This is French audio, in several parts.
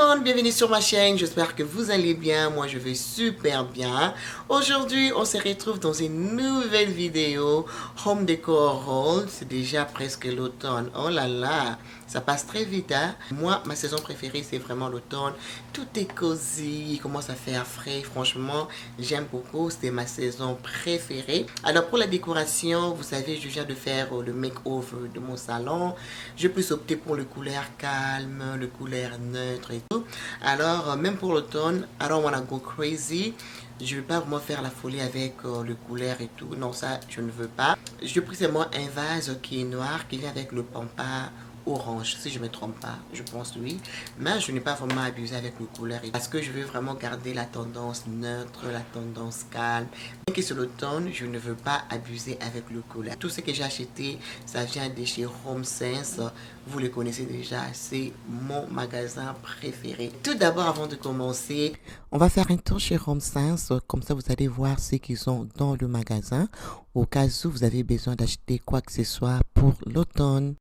monde, bienvenue sur ma chaîne, j'espère que vous allez bien, moi je vais super bien. Aujourd'hui on se retrouve dans une nouvelle vidéo Home Decor Haul, c'est déjà presque l'automne, oh là là, ça passe très vite hein. Moi ma saison préférée c'est vraiment l'automne, tout est cosy, il commence à faire frais, franchement j'aime beaucoup, c'est ma saison préférée. Alors pour la décoration, vous savez je viens de faire le make-over de mon salon, je peux opter pour le couleur calme, le couleur neutre et tout. Alors, même pour l'automne, I don't wanna go crazy. Je ne veux pas vraiment faire la folie avec le couleur et tout. Non, ça, je ne veux pas. Je pris seulement un vase qui est noir, qui vient avec le pampa orange, si je ne me trompe pas, je pense oui. Mais je n'ai pas vraiment abusé avec le couleur parce que je veux vraiment garder la tendance neutre, la tendance calme. Même que c'est l'automne, je ne veux pas abuser avec le couleur. Tout ce que j'ai acheté, ça vient de chez Home Sense. Vous le connaissez déjà, c'est mon magasin préféré. Tout d'abord, avant de commencer, on va faire un tour chez Home Sense. Comme ça, vous allez voir ce qu'ils ont dans le magasin. Au cas où vous avez besoin d'acheter quoi que ce soit pour l'automne.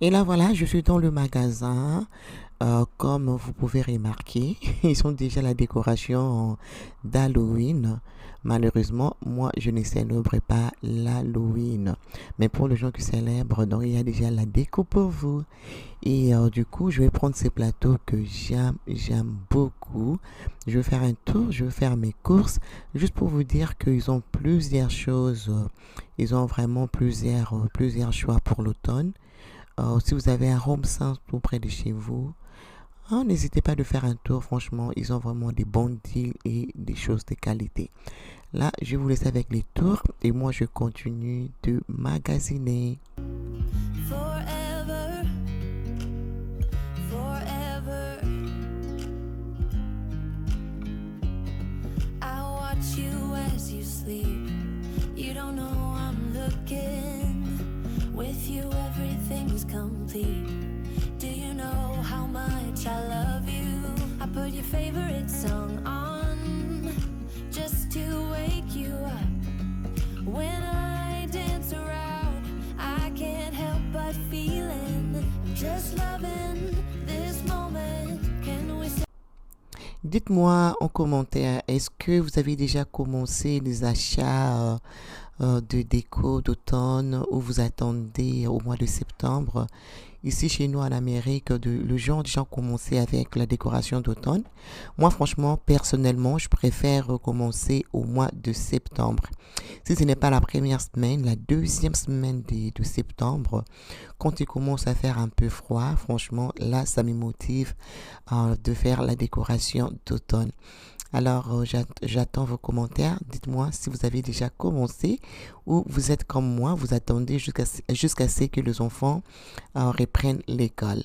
Et là, voilà, je suis dans le magasin. Comme vous pouvez remarquer, ils ont déjà la décoration d'Halloween. Malheureusement, moi, je ne célèbre pas l'Halloween. Mais pour les gens qui célèbrent, donc, il y a déjà la déco pour vous. Et du coup, je vais prendre ces plateaux que j'aime beaucoup. Je vais faire un tour, je vais faire mes courses. Juste pour vous dire qu'ils ont plusieurs choses. Ils ont vraiment plusieurs choix pour l'automne. Si vous avez un Home Sense tout près de chez vous, n'hésitez pas de faire un tour. Franchement, ils ont vraiment des bons deals et des choses de qualité. Là, je vous laisse avec les tours et moi, je continue de magasiner. Forever, forever. I watch you as you sleep. You don't know I'm looking. With you, everything's complete. Do you know how much I love you? I put your favorite song on just to wake you up. When I dance around, I can't help but feeling. I'm just loving this moment. Can we say... Dites-moi en commentaire, est-ce que vous avez déjà commencé les achats de déco d'automne ou vous attendez au mois de septembre? Ici chez nous en Amérique, le gens déjà commencé avec la décoration d'automne. Moi franchement, personnellement, je préfère commencer au mois de septembre. Si ce n'est pas la première semaine, la deuxième semaine de septembre, quand il commence à faire un peu froid, franchement, là, ça me motive de faire la décoration d'automne. Alors, j'attends vos commentaires. Dites-moi si vous avez déjà commencé ou vous êtes comme moi, vous attendez jusqu'à ce que les enfants reprennent l'école.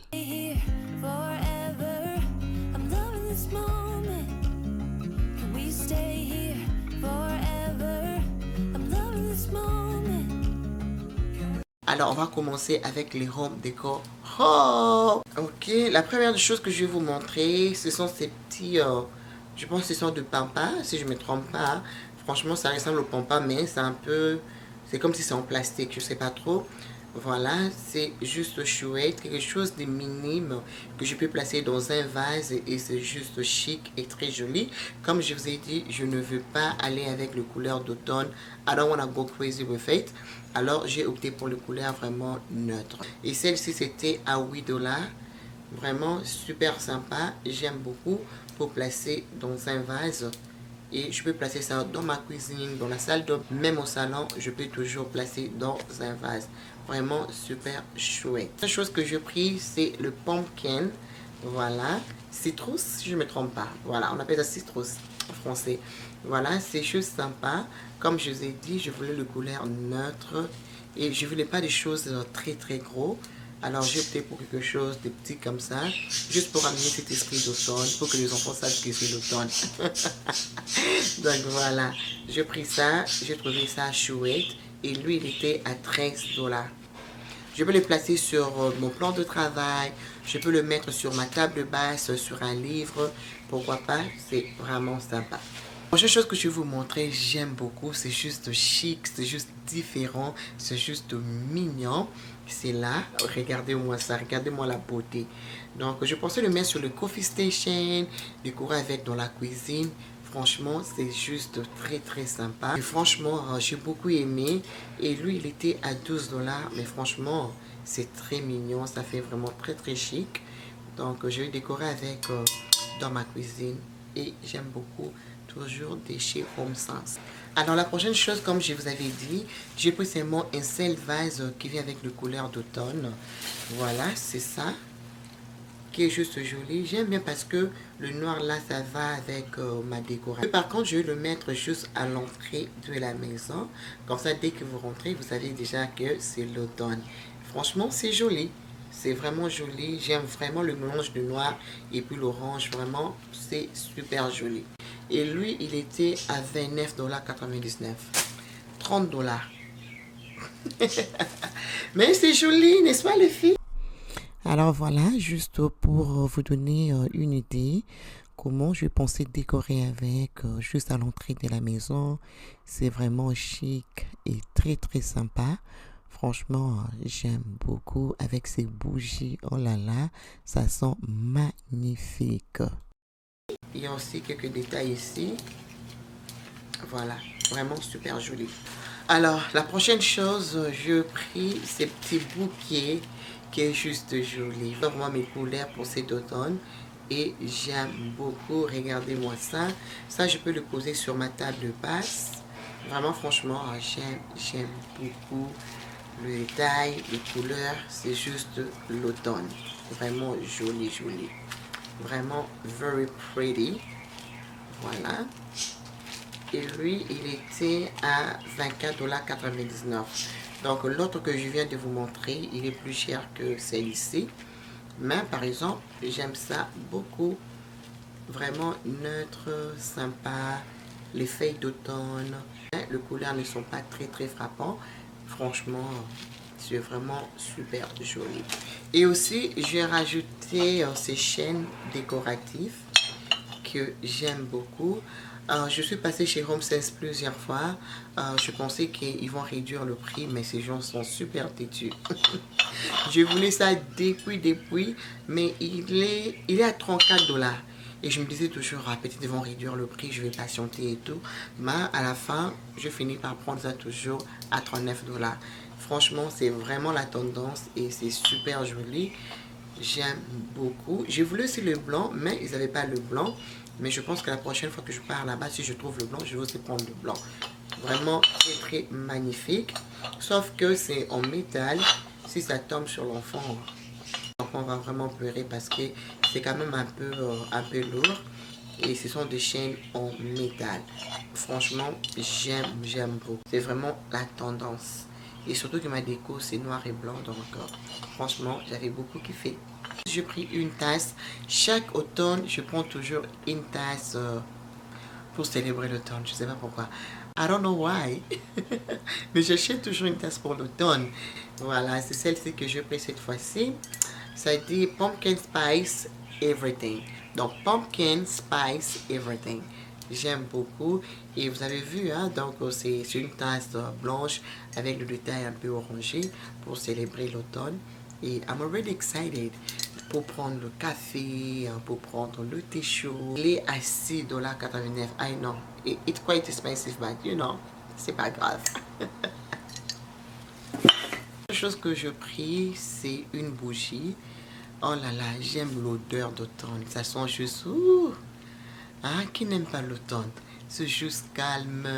Alors, on va commencer avec les Home Decor. Oh! Ok, la première chose que je vais vous montrer, ce sont ces petits... je pense que ce sont de pampa, si je ne me trompe pas. Franchement, ça ressemble au pampa, mais c'est un peu... C'est comme si c'est en plastique, je ne sais pas trop. Voilà, c'est juste chouette, quelque chose de minime que je peux placer dans un vase et c'est juste chic et très joli. Comme je vous ai dit, je ne veux pas aller avec le couleur d'automne. I don't wanna go crazy with it. Alors, j'ai opté pour le couleur vraiment neutre. Et celle-ci, c'était à 8$. Vraiment super sympa, j'aime beaucoup pour placer dans un vase. Et je peux placer ça dans ma cuisine, dans la salle de bain, même au salon, je peux toujours placer dans un vase. Vraiment super chouette. La chose que j'ai pris, c'est le pumpkin. Voilà, citrus, si je ne me trompe pas. Voilà, on appelle ça citrus en français. Voilà, c'est juste sympa. Comme je vous ai dit, je voulais le couleur neutre et je voulais pas des choses très très gros. Alors j'ai opté pour quelque chose de petit comme ça, juste pour amener cet esprit d'automne, pour que les enfants sachent que c'est l'automne. Donc voilà, j'ai pris ça, j'ai trouvé ça chouette et lui il était à 13$. Je peux le placer sur mon plan de travail, Je peux le mettre sur ma table basse, sur un livre. Pourquoi pas? C'est vraiment sympa. La prochaine chose que je vais vous montrer, j'aime beaucoup. C'est juste chic, c'est juste différent, c'est juste mignon. C'est là, regardez-moi ça, regardez-moi la beauté. Donc, je pensais le mettre sur le coffee station, décorer avec dans la cuisine. Franchement, c'est juste très très sympa. Et franchement, j'ai beaucoup aimé. Et lui, il était à 12 dollars. Mais franchement, c'est très mignon. Ça fait vraiment très très chic. Donc, je vais décorer avec dans ma cuisine. Et j'aime beaucoup toujours des chez Home Sense. Alors, la prochaine chose, comme je vous avais dit, j'ai pris seulement un seul vase qui vient avec le couleur d'automne. Voilà, c'est ça qui est juste joli. J'aime bien parce que le noir là, ça va avec ma décoration. Par contre, je vais le mettre juste à l'entrée de la maison. Comme ça, dès que vous rentrez, vous savez déjà que c'est l'automne. Franchement, c'est joli. C'est vraiment joli. J'aime vraiment le mélange de noir et puis l'orange. Vraiment, c'est super joli. Et lui, il était à 29,99 $. 30 dollars. Mais c'est joli, n'est-ce pas les filles? Alors voilà, juste pour vous donner une idée, comment je pensais décorer avec, juste à l'entrée de la maison. C'est vraiment chic et très très sympa. Franchement, j'aime beaucoup avec ces bougies. Oh là là, ça sent magnifique. Il y a aussi quelques détails ici. Voilà, vraiment super joli. Alors, la prochaine chose, je pris ces petits bouquets qui est juste joli. Vraiment mes couleurs pour cet automne. Et j'aime beaucoup. Regardez-moi ça. Ça, je peux le poser sur ma table basse. Vraiment, franchement, j'aime beaucoup le détail, les couleurs. C'est juste l'automne. Vraiment joli, joli. Vraiment very pretty. Voilà. Et lui, il était à 24,99 $. Donc, l'autre que je viens de vous montrer, il est plus cher que celle-ci. Mais, par exemple, j'aime ça beaucoup. Vraiment neutre, sympa. Les feuilles d'automne. Les couleurs ne sont pas très, très frappants. Franchement, c'est vraiment super joli. Et aussi, j'ai rajouté ces chaînes décoratives que j'aime beaucoup. Je suis passée chez Home Sense plusieurs fois. Je pensais qu'ils vont réduire le prix, mais ces gens sont super têtus. Je voulais ça depuis, mais il est à 34 dollars. Et je me disais toujours, ah, peut-être ils vont réduire le prix, je vais patienter et tout. Mais à la fin, je finis par prendre ça toujours à 39 dollars. Franchement, c'est vraiment la tendance et c'est super joli. J'aime beaucoup. J'ai voulu aussi le blanc, mais ils n'avaient pas le blanc. Mais je pense que la prochaine fois que je pars là-bas, si je trouve le blanc, je vais aussi prendre le blanc. Vraiment très très magnifique. Sauf que c'est en métal. Si ça tombe sur l'enfant, l'enfant va vraiment pleurer parce que c'est quand même un peu lourd. Et ce sont des chaînes en métal. Franchement, j'aime beaucoup. C'est vraiment la tendance. Et surtout que ma déco, c'est noir et blanc. Donc, franchement, j'avais beaucoup kiffé. J'ai pris une tasse. Chaque automne, je prends toujours une tasse pour célébrer l'automne. Je ne sais pas pourquoi. I don't know why. Mais j'achète toujours une tasse pour l'automne. Voilà, c'est celle-ci que j'ai pris cette fois-ci. Ça dit Pumpkin Spice Everything. Donc, Pumpkin Spice Everything. J'aime beaucoup. Et vous avez vu, hein, donc c'est une tasse blanche avec le détail un peu orangé pour célébrer l'automne. Et I'm already excited pour prendre le café, pour prendre le thé chaud. Il est à 6,89 $. I know. It's quite expensive, but you know, c'est pas grave. La chose que je pris, c'est une bougie. Oh là là, j'aime l'odeur d'automne. Ça sent juste... Ouh. Ah, qui n'aime pas l'automne? C'est juste calme.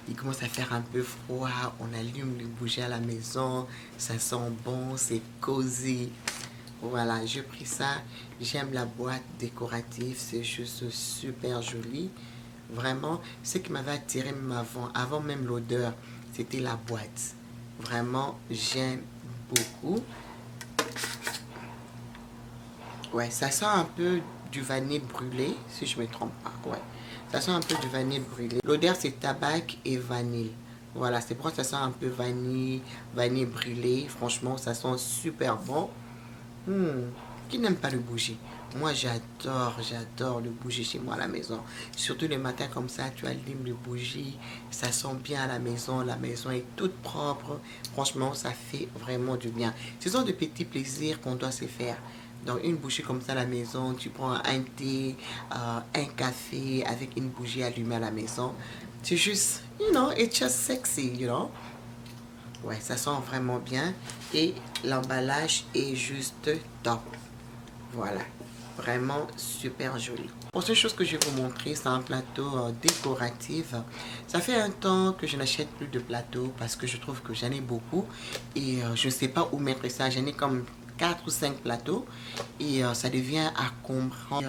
Il commence à faire un peu froid. On allume les bougies à la maison. Ça sent bon, c'est cosy. Voilà, j'ai pris ça. J'aime la boîte décorative. C'est juste super joli. Vraiment, ce qui m'avait attiré même avant même l'odeur, c'était la boîte. Vraiment, j'aime beaucoup. Ouais, ça sent un peu du vanille brûlé, si je ne me trompe pas. Ouais, ça sent un peu du vanille brûlé. L'odeur, c'est tabac et vanille. Voilà, c'est pourquoi ça sent un peu vanille brûlée. Franchement, ça sent super bon. Qui n'aime pas le bougie? Moi, j'adore le bougie chez moi à la maison. Surtout les matins comme ça, tu allumes le bougie, ça sent bien à la maison est toute propre. Franchement, ça fait vraiment du bien. Ce sont de petits plaisirs qu'on doit se faire. Donc, une bougie comme ça à la maison, tu prends un thé, un café avec une bougie allumée à la maison. C'est juste, it's just sexy, Ouais, ça sent vraiment bien et l'emballage est juste top. Voilà, vraiment super joli. Autre chose que je vais vous montrer, c'est un plateau décoratif. Ça fait un temps que je n'achète plus de plateau parce que je trouve que j'en ai beaucoup et je ne sais pas où mettre ça. J'en ai comme 4 ou 5 plateaux et ça devient encombrant.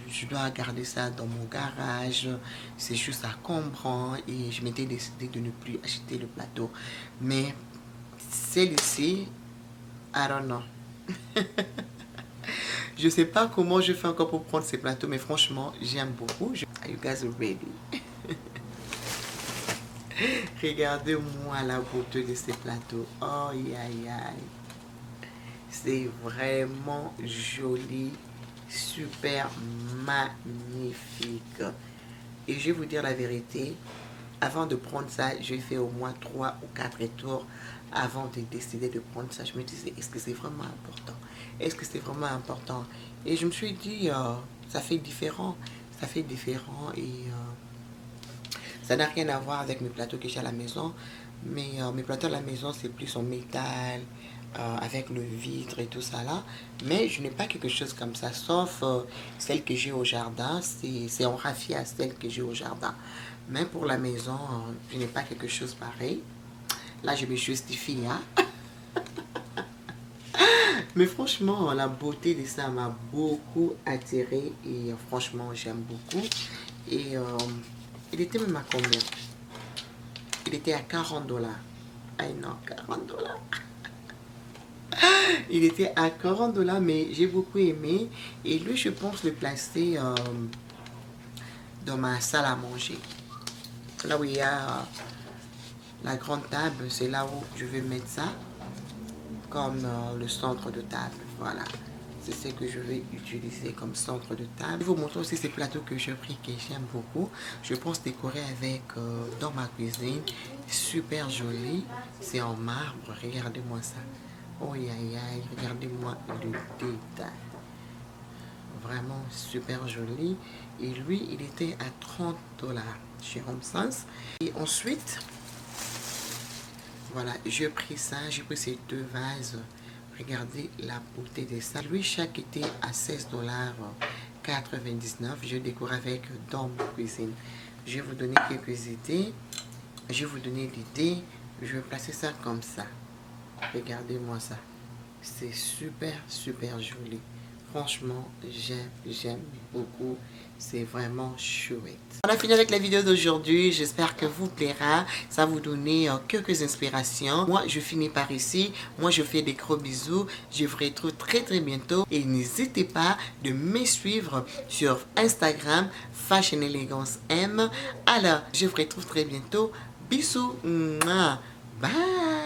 Je dois garder ça dans mon garage. C'est juste encombrant et je m'étais décidé de ne plus acheter le plateau. Mais celle-ci, I don't know. Je sais pas comment je fais encore pour prendre ces plateaux, mais franchement, j'aime beaucoup. Are you guys ready? Regardez-moi la beauté de ces plateaux. Oh, aïe, aïe. C'est vraiment joli, super magnifique. Et je vais vous dire la vérité, avant de prendre ça, j'ai fait au moins 3 ou 4 tours avant de décider de prendre ça. Je me disais, est-ce que c'est vraiment important? Est-ce que c'est vraiment important? Et je me suis dit, ça fait différent. Ça fait différent et ça n'a rien à voir avec mes plateaux que j'ai à la maison. Mais mes plateaux à la maison, c'est plus en métal, avec le vitre et tout ça là. Mais je n'ai pas quelque chose comme ça, sauf celle que j'ai au jardin. C'est en raffia, celle que j'ai au jardin. Mais pour la maison, je n'ai pas quelque chose pareil. Là, je me justifie, hein. Mais franchement, la beauté de ça m'a beaucoup attiré et franchement, j'aime beaucoup. Et il était même à combien? Il était à 40 $. Ah non, 40 $. Il était à 40 $, mais j'ai beaucoup aimé. Et lui, je pense le placer dans ma salle à manger. Là où il y a la grande table, c'est là où je vais mettre ça. Comme le centre de table. Voilà. C'est ce que je vais utiliser comme centre de table. Je vais vous montrer aussi ces plateaux que j'ai pris que j'aime beaucoup. Je pense décorer avec dans ma cuisine. Super joli. C'est en marbre. Regardez-moi ça. Oh aïe aïe. Regardez-moi le détail. Vraiment super joli. Et lui, il était à 30 $ chez HomeSense. Et ensuite, voilà, j'ai pris ça, j'ai pris ces 2 vases. Regardez la beauté de ça. Lui, chaque était à 16,99 $. Je décore avec dans ma cuisine. Je vais vous donner quelques idées. Je vais vous donner l'idée. Je vais placer ça comme ça. Regardez-moi ça. C'est super, super joli. Franchement, j'aime beaucoup. C'est vraiment chouette. On a fini avec la vidéo d'aujourd'hui. J'espère que vous plaira. Ça vous donner quelques inspirations. Moi, je finis par ici. Moi, je fais des gros bisous. Je vous retrouve très très bientôt. Et n'hésitez pas de me suivre sur Instagram, Fashion Elegance M. Alors, je vous retrouve très bientôt. Bisous. Bye.